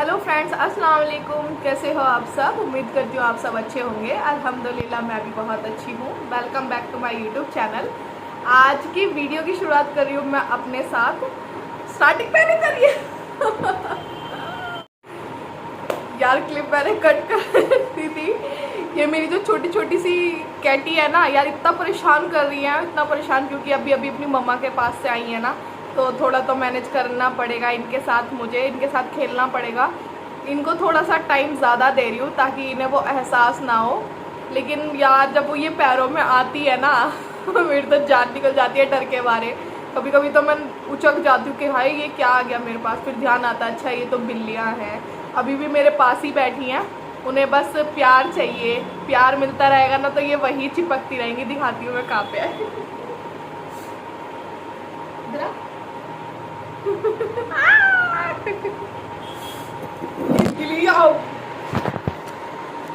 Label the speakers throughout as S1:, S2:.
S1: Hello friends, अस्सलाम वालेकुम। कैसे हो आप सब? उम्मीद करती हूँ आप सब अच्छे होंगे। अल्हम्दुलिल्लाह मैं भी बहुत अच्छी हूँ। Welcome back to my YouTube channel. आज की वीडियो की शुरुआत कर रही हूँ मैं अपने साथ। स्टार्टिंग मैंने करी है यार, क्लिप मैंने कट कर दी थी। ये मेरी जो छोटी छोटी सी कैटी है ना यार, इतना परेशान कर रही है, इतना परेशान, क्योंकि अभी अभी अपनी मम्मा के पास से आई है ना, तो थोड़ा तो मैनेज करना पड़ेगा इनके साथ, मुझे इनके साथ खेलना पड़ेगा। इनको थोड़ा सा टाइम ज़्यादा दे रही हूँ ताकि इन्हें वो एहसास ना हो। लेकिन यार जब वो ये पैरों में आती है ना मेरी तो जान निकल जाती है डर के मारे। कभी कभी तो मैं उचक जाती हूँ कि हाय ये क्या आ गया मेरे पास, फिर ध्यान आता है अच्छा ये तो बिल्लियाँ हैं। अभी भी मेरे पास ही बैठी हैं, उन्हें बस प्यार चाहिए। प्यार मिलता रहेगा ना तो ये वही चिपकती रहेंगी। दिखाती हूँ मैं कहाँ पे है। इसके लिए आओ।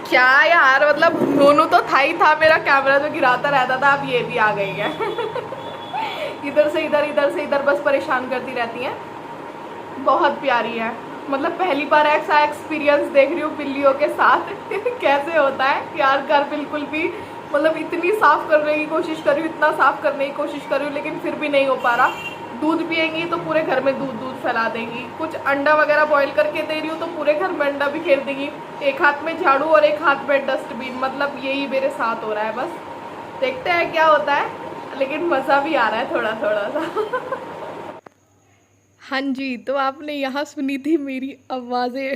S1: क्या यार, मतलब नोनू तो था ही था, मेरा कैमरा जो गिराता रहता था, अब ये भी आ गई है इधर से इधर, इधर से इधर, बस परेशान करती रहती हैं। बहुत प्यारी है। मतलब पहली बार ऐसा एक्सपीरियंस देख रही हूँ बिल्लियों के साथ कैसे होता है यार। घर बिल्कुल भी, मतलब इतनी साफ करने की कोशिश कर रही हूँ, इतना साफ करने की कोशिश कर रही हूँ, लेकिन फिर भी नहीं हो पा रहा। दूध पिएंगी तो पूरे घर में दूध दूध फैला देंगी। कुछ अंडा वगैरह बॉईल करके दे रही हूँ तो पूरे घर में अंडा बिखेर देंगी। एक हाथ में झाड़ू और एक हाथ में डस्टबिन। मतलब यही मेरे साथ हो रहा है। बस देखते हैं क्या होता है, लेकिन मज़ा भी आ रहा है थोड़ा थोड़ा सा हाँ जी, तो आपने यहाँ सुनी थी मेरी आवाज़ें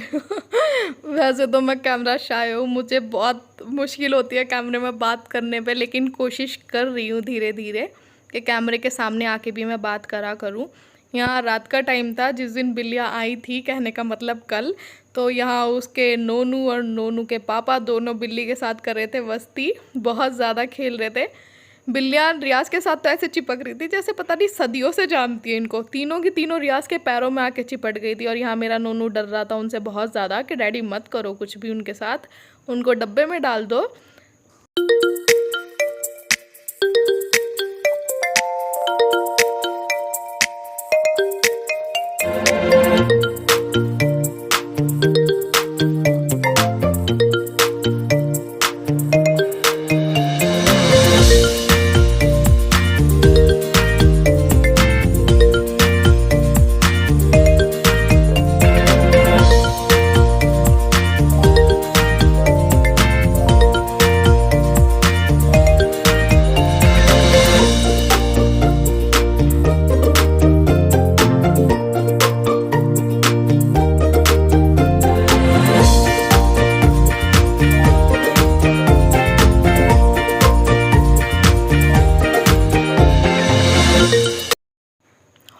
S1: वैसे तो मैं कैमरा शाय हूँ, मुझे बहुत मुश्किल होती है कैमरे में बात करने पे, लेकिन कोशिश कर रही हूँ धीरे धीरे कि कैमरे के सामने आके भी मैं बात करा करूँ। यहाँ रात का टाइम था जिस दिन बिल्लियाँ आई थी, कहने का मतलब कल। तो यहाँ उसके नोनू और नोनू के पापा दोनों बिल्ली के साथ कर रहे थे मस्ती, बहुत ज़्यादा खेल रहे थे। बिल्लियाँ रियाज के साथ तो ऐसे चिपक रही थी जैसे पता नहीं सदियों से जानती है इनको। तीनों की तीनों रियाज के पैरों में आके चिपट गई थी। और यहाँ मेरा नोनू डर रहा था उनसे बहुत ज़्यादा कि डैडी मत करो कुछ भी उनके साथ, उनको डब्बे में डाल दो।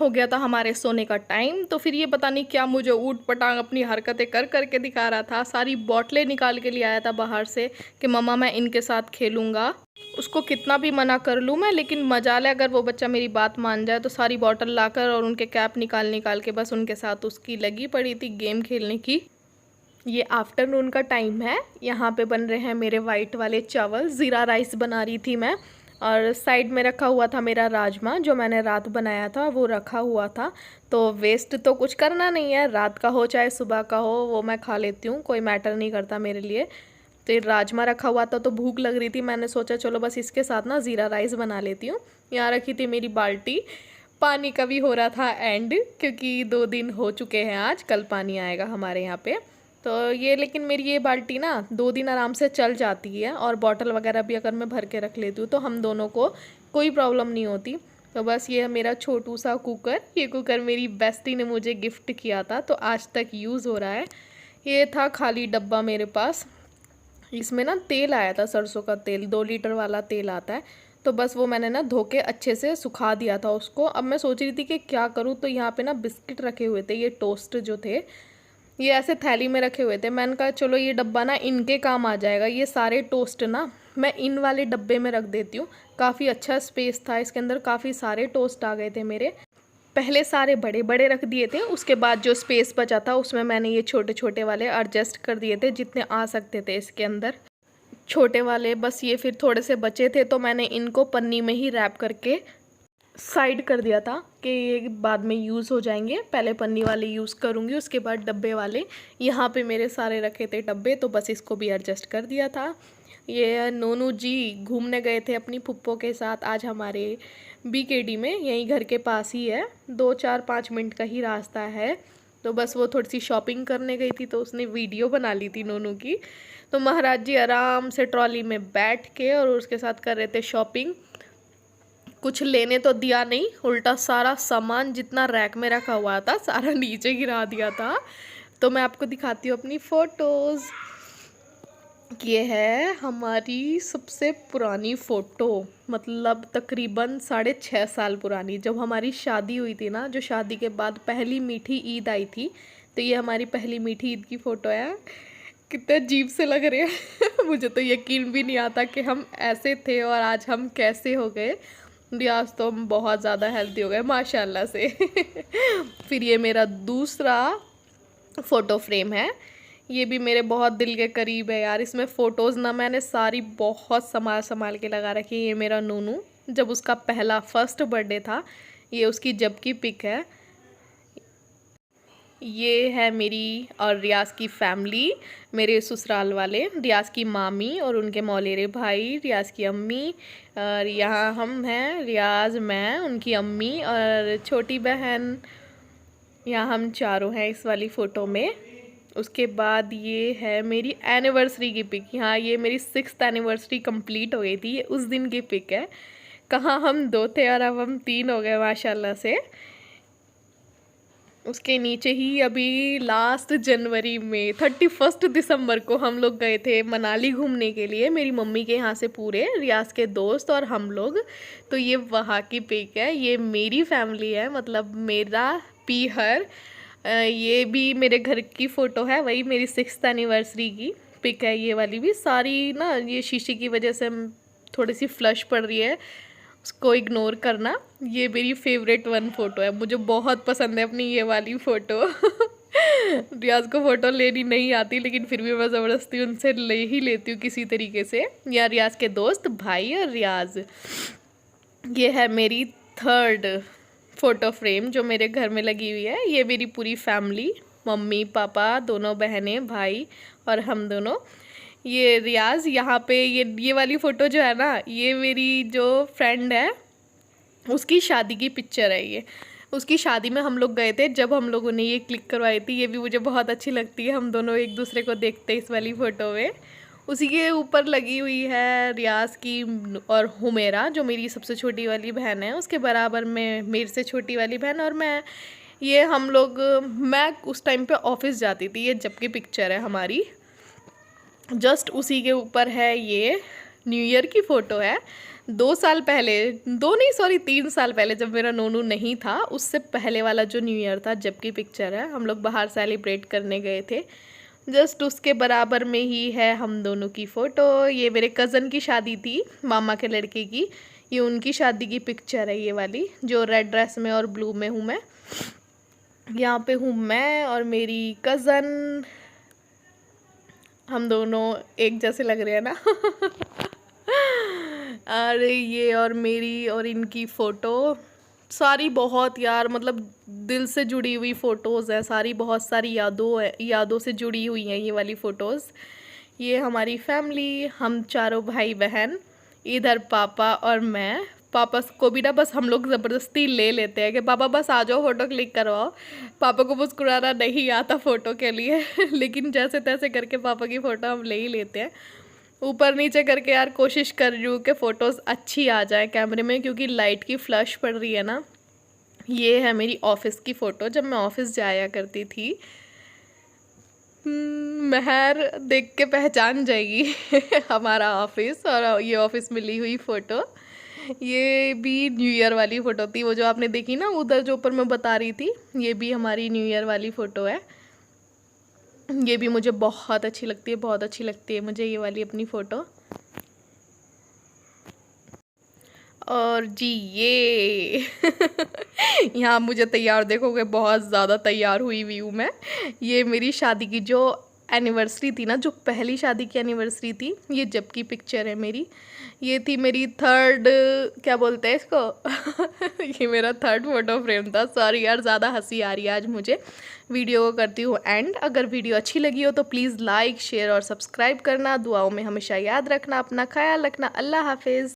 S1: हो गया था हमारे सोने का टाइम, तो फिर ये पता नहीं क्या मुझे ऊट पटांग अपनी हरकतें कर करके दिखा रहा था। सारी बॉटलें निकाल के ले आया था बाहर से कि मम्मा मैं इनके साथ खेलूँगा। उसको कितना भी मना कर लूँ मैं, लेकिन मजाल है अगर वो बच्चा मेरी बात मान जाए। तो सारी बॉटल लाकर और उनके कैप निकाल निकाल के बस उनके साथ उसकी लगी पड़ी थी गेम खेलने की। ये आफ्टरनून का टाइम है। यहाँ पे बन रहे हैं मेरे वाइट वाले चावल, ज़ीरा राइस बना रही थी मैं। और साइड में रखा हुआ था मेरा राजमा जो मैंने रात बनाया था, वो रखा हुआ था। तो वेस्ट तो कुछ करना नहीं है, रात का हो चाहे सुबह का हो वो मैं खा लेती हूँ, कोई मैटर नहीं करता मेरे लिए। तो ये राजमा रखा हुआ था तो भूख लग रही थी, मैंने सोचा चलो बस इसके साथ ना ज़ीरा राइस बना लेती हूँ। यहाँ रखी थी मेरी बाल्टी, पानी का भी हो रहा था एंड, क्योंकि 2 दिन हो चुके हैं आज, कल पानी आएगा हमारे यहाँ पे। तो ये लेकिन मेरी ये बाल्टी ना 2 दिन आराम से चल जाती है, और बॉटल वगैरह भी अगर मैं भर के रख लेती हूँ तो हम दोनों को कोई प्रॉब्लम नहीं होती। तो बस ये मेरा छोटू सा कुकर, ये कुकर मेरी बेस्टी ने मुझे गिफ्ट किया था तो आज तक यूज़ हो रहा है। ये था खाली डब्बा मेरे पास, इसमें ना तेल आया था, सरसों का तेल, 2 लीटर वाला तेल आता है। तो बस वो मैंने ना धो के अच्छे से सुखा दिया था उसको। अब मैं सोच रही थी कि क्या करूँ, तो यहाँ पे ना बिस्किट रखे हुए थे, ये टोस्ट जो थे ये ऐसे थैली में रखे हुए थे। मैंने कहा चलो ये डब्बा ना इनके काम आ जाएगा, ये सारे टोस्ट ना मैं इन वाले डब्बे में रख देती हूँ। काफ़ी अच्छा स्पेस था इसके अंदर, काफ़ी सारे टोस्ट आ गए थे मेरे। पहले सारे बड़े बड़े रख दिए थे, उसके बाद जो स्पेस बचा था उसमें मैंने ये छोटे छोटे वाले एडजस्ट कर दिए थे जितने आ सकते थे इसके अंदर। छोटे वाले बस ये फिर थोड़े से बचे थे तो मैंने इनको पन्नी में ही रैप करके साइड कर दिया था कि ये बाद में यूज़ हो जाएंगे, पहले पन्नी वाले यूज़ करूँगी, उसके बाद डब्बे वाले। यहाँ पे मेरे सारे रखे थे डब्बे, तो बस इसको भी एडजस्ट कर दिया था। ये नोनू जी घूमने गए थे अपनी फुप्पो के साथ आज हमारे बीकेडी में, यहीं घर के पास ही है, 2-4-5 मिनट का ही रास्ता है। तो बस वो थोड़ी सी शॉपिंग करने गई थी, तो उसने वीडियो बना ली थी नोनू की। तो महाराज जी आराम से ट्रॉली में बैठ के और उसके साथ कर रहे थे शॉपिंग। कुछ लेने तो दिया नहीं, उल्टा सारा सामान जितना रैक में रखा हुआ था सारा नीचे गिरा दिया था। तो मैं आपको दिखाती हूँ अपनी फ़ोटोज़। ये है हमारी सबसे पुरानी फ़ोटो, मतलब तकरीबन 6.5 साल पुरानी, जब हमारी शादी हुई थी ना, जो शादी के बाद पहली मीठी ईद आई थी। तो ये हमारी पहली मीठी ईद की फ़ोटो है। कितने अजीब से लग रहे हैं मुझे तो यकीन भी नहीं आता कि हम ऐसे थे और आज हम कैसे हो गए। रियाज तो हम बहुत ज़्यादा हेल्दी हो गए माशाल्लाह से। फिर ये मेरा दूसरा फ़ोटो फ्रेम है, ये भी मेरे बहुत दिल के करीब है यार। इसमें फ़ोटोज़ ना मैंने सारी बहुत संभाल संभाल के लगा रखी है। ये मेरा नूनू जब उसका पहला फर्स्ट बर्थडे था, ये उसकी जब की पिक है। ये है मेरी और रियाज की फैमिली, मेरे ससुराल वाले, रियाज की मामी और उनके मौलेरे भाई, रियाज की अम्मी, और यहाँ हम हैं रियाज, मैं, उनकी अम्मी और छोटी बहन। यहाँ हम चारों हैं इस वाली फ़ोटो में। उसके बाद ये है मेरी एनिवर्सरी की पिक। यहाँ ये मेरी 6th एनिवर्सरी कंप्लीट हो गई थी, ये उस दिन की पिक है। कहाँ हम 2 थे और अब हम 3 हो गए माशाल्लाह से। उसके नीचे ही अभी लास्ट जनवरी में 31 दिसंबर को हम लोग गए थे मनाली घूमने के लिए, मेरी मम्मी के यहाँ से पूरे रियाज के दोस्त और हम लोग। तो ये वहाँ की पिक है, ये मेरी फैमिली है, मतलब मेरा पीहर। ये भी मेरे घर की फ़ोटो है, वही मेरी 6th एनिवर्सरी की पिक है। ये वाली भी सारी ना, ये शीशे की वजह से थोड़ी सी फ्लश पड़ रही है, उसको इग्नोर करना। ये मेरी फेवरेट फ़ोटो है, मुझे बहुत पसंद है अपनी ये वाली फ़ोटो। रियाज को फ़ोटो लेनी नहीं आती, लेकिन फिर भी मैं ज़बरदस्ती उनसे ले ही लेती हूँ किसी तरीके से। या रियाज के दोस्त भाई और रियाज। ये है मेरी 3rd फ़ोटो फ्रेम जो मेरे घर में लगी हुई है। ये मेरी पूरी फैमिली, मम्मी पापा, दोनों बहनें, भाई और हम दोनों। ये रियाज, यहाँ पे ये वाली फ़ोटो जो है ना, ये मेरी जो फ्रेंड है उसकी शादी की पिक्चर है। ये उसकी शादी में हम लोग गए थे, जब हम लोगों ने ये क्लिक करवाई थी। ये भी मुझे बहुत अच्छी लगती है, हम दोनों एक दूसरे को देखते इस वाली फ़ोटो में। उसी के ऊपर लगी हुई है रियाज की और हुमेरा, जो मेरी सबसे छोटी वाली बहन है, उसके बराबर में मेरे से छोटी वाली बहन और मैं। ये हम लोग, मैं उस टाइम पे ऑफिस जाती थी, ये जब की पिक्चर है हमारी। जस्ट उसी के ऊपर है ये न्यू ईयर की फ़ोटो है। 2 साल पहले, 2 नहीं सॉरी 3 साल पहले, जब मेरा नोनू नहीं था उससे पहले वाला जो न्यू ईयर था, जब की पिक्चर है। हम लोग बाहर सेलिब्रेट करने गए थे, जस्ट उसके बराबर में ही है हम दोनों की फ़ोटो। ये मेरे कज़न की शादी थी, मामा के लड़के की, ये उनकी शादी की पिक्चर है ये वाली, जो रेड ड्रेस में और ब्लू में हूँ मैं। यहाँ पे हूँ मैं और मेरी कज़न, हम दोनों एक जैसे लग रहे हैं ना। अरे ये और मेरी और इनकी फ़ोटो सारी बहुत यार, मतलब दिल से जुड़ी हुई फ़ोटोज़ हैं सारी, बहुत सारी यादों से जुड़ी हुई हैं ये वाली फ़ोटोज़। ये हमारी फैमिली, हम चारों भाई बहन, इधर पापा और मैं। पापा को भी ना बस हम लोग ज़बरदस्ती ले लेते हैं कि पापा बस आ जाओ फ़ोटो क्लिक करवाओ। पापा को मुस्कुराना नहीं आता फ़ोटो के लिए लेकिन जैसे तैसे करके पापा की फ़ोटो हम ले ही लेते हैं। ऊपर नीचे करके यार कोशिश कर रही हूँ कि फ़ोटोज़ अच्छी आ जाए कैमरे में, क्योंकि लाइट की फ्लश पड़ रही है ना। ये है मेरी ऑफ़िस की फ़ोटो, जब मैं ऑफ़िस जाया करती थी। महर देख के पहचान जाएगी हमारा ऑफ़िस, और ये ऑफ़िस में ली हुई फ़ोटो। ये भी न्यू ईयर वाली फ़ोटो थी, वो जो आपने देखी ना उधर जो ऊपर मैं बता रही थी, ये भी हमारी न्यू ईयर वाली फ़ोटो है। ये भी मुझे बहुत अच्छी लगती है, बहुत अच्छी लगती है मुझे ये वाली अपनी फ़ोटो। और जी ये यहाँ मुझे तैयार देखोगे, बहुत ज़्यादा तैयार हुई हुई हूँ मैं। ये मेरी शादी की जो एनिवर्सरी थी ना, जो पहली शादी की एनिवर्सरी थी, ये जब की पिक्चर है मेरी। ये थी मेरी थर्ड, क्या बोलते हैं इसको ये मेरा थर्ड फोटो फ्रेम था। सॉरी यार, ज़्यादा हंसी आ रही है आज मुझे। वीडियो को करती हूँ एंड। अगर वीडियो अच्छी लगी हो तो प्लीज़ लाइक शेयर और सब्सक्राइब करना। दुआओं में हमेशा याद रखना, अपना ख्याल रखना। अल्लाह हाफिज़।